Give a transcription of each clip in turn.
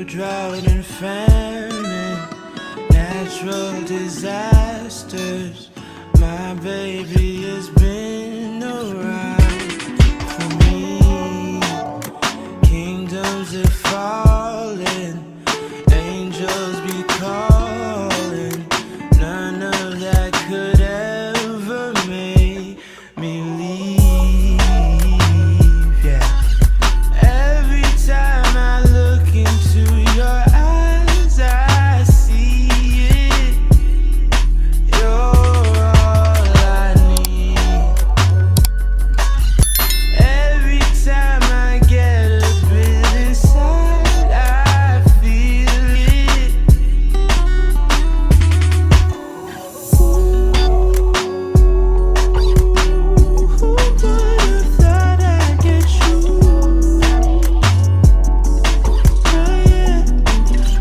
drought and famine, natural disasters. My baby has been around for me. Kingdoms are falling, angels be calling. None of that could ever make me leave. Yeah. Every time I look into your eyes, I see it. You're all I need. Every time I get a bit inside, I feel it. Who would have thought I'd get you? Oh yeah,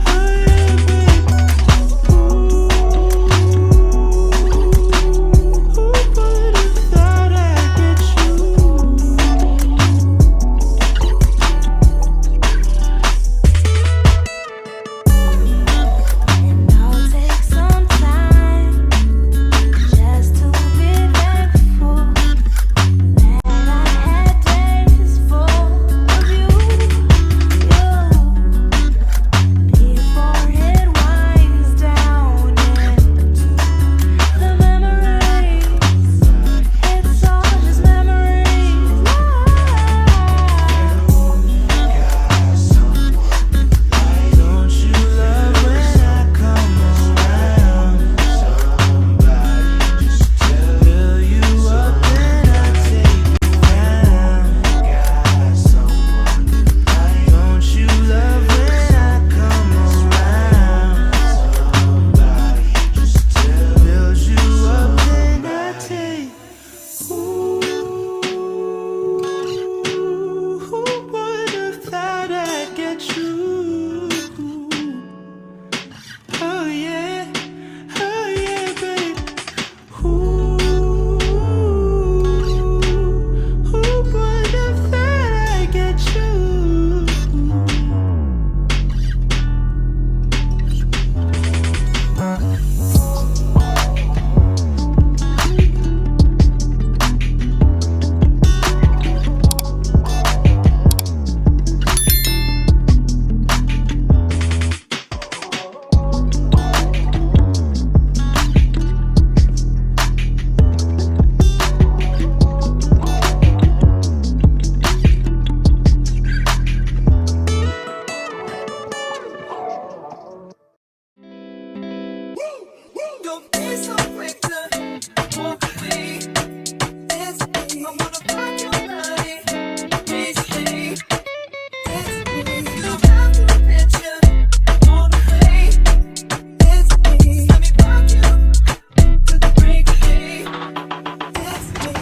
baby. Who would have thought I'd get you? And I'll take some time just to be thankful that I had days full of you, before it winds down into the memories. It's all just memories. Don't you love when I come around? Somebody just fill you up and I take you down. Don't you love when I come around? Somebody just build you up and I take. Who would have thought I'd get you? Oh yeah, babe. Who would have thought I'd get you? Don't be so quick to walk away. It's me. I wanna rock your body. Please stay. It's me. Don't have to picture all the way. It's me. Let me rock you to the break of day. It's me.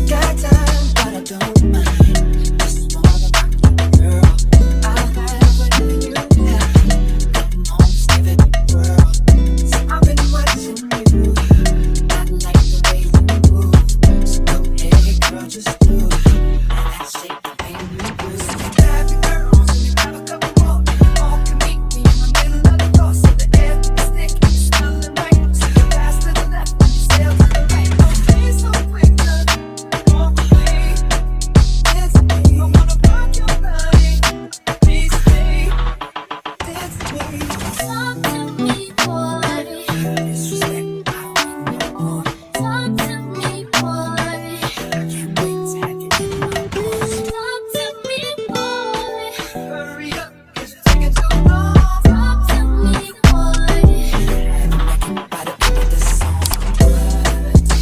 Got time, but I don't mind. Just wanna rock you, girl. I'll have whatever you have. Come on, just give it the world. So I've been watching you. I like the way you move. So go ahead, girl, just do it. That shake the way you do. So grab your girls and you grab a couple more. All can meet me in the middle of the floor. So the air is thick, it's smelling right. So you pass to the left and you sail to the right. Don't be so quick to walk away. It's me. I wanna rock your body. Please stay. That's me. Talk to me, boy. Disrespect, I don't need no more. Talk to me, boy. I can't wait to have you in my arms. Talk to me, boy. Hurry up, 'cause you're taking too long. Talk to me, boy. By the beat of this song, so what did I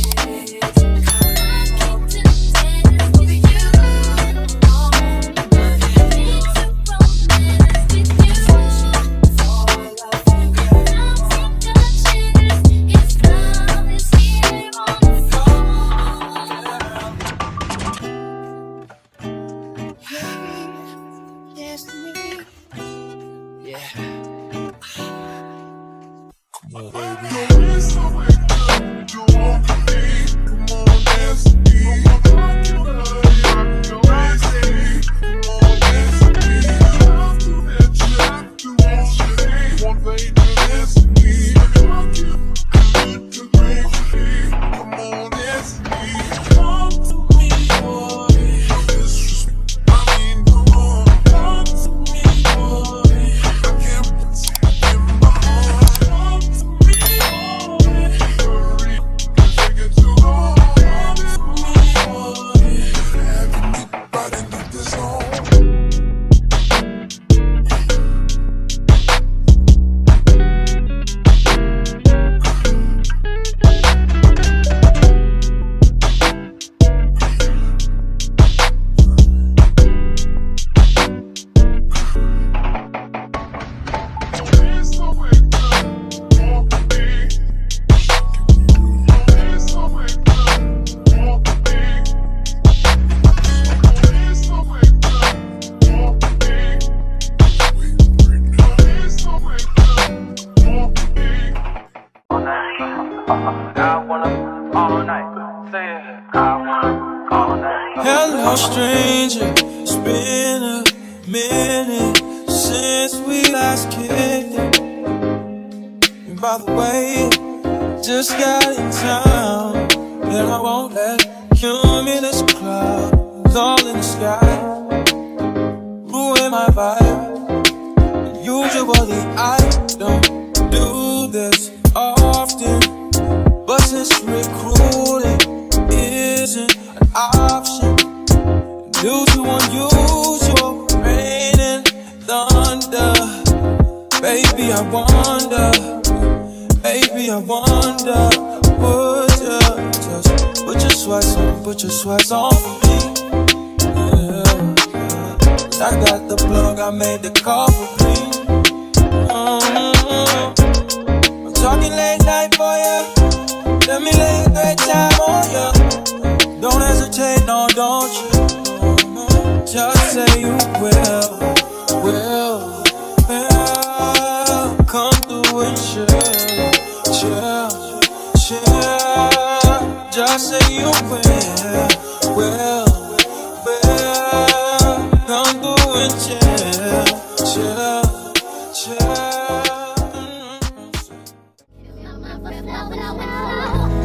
keep to dance with you. Need to romance with you. fall off and Don't take a chance. It's love is here on the floor. yes to me? Yeah. no stranger. It's been a minute since we last kicked it. And by the way, just got in town, and I won't let cumulus clouds all in the sky ruin my vibe. Usually I don't do this often, but since recruiting isn't an option due to unusual rain and thunder, baby I wonder, would you just put your sweats on for me? Yeah. I got the plug, I made the call for me. I'm talking late night for ya. Let me lay a great time on ya. Don't hesitate, no, don't you? Just say you will. Come through and chill. Just say you will. Come through and chill.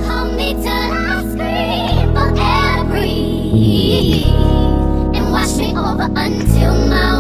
Hold me till I scream for air, breathe, and wash me over until my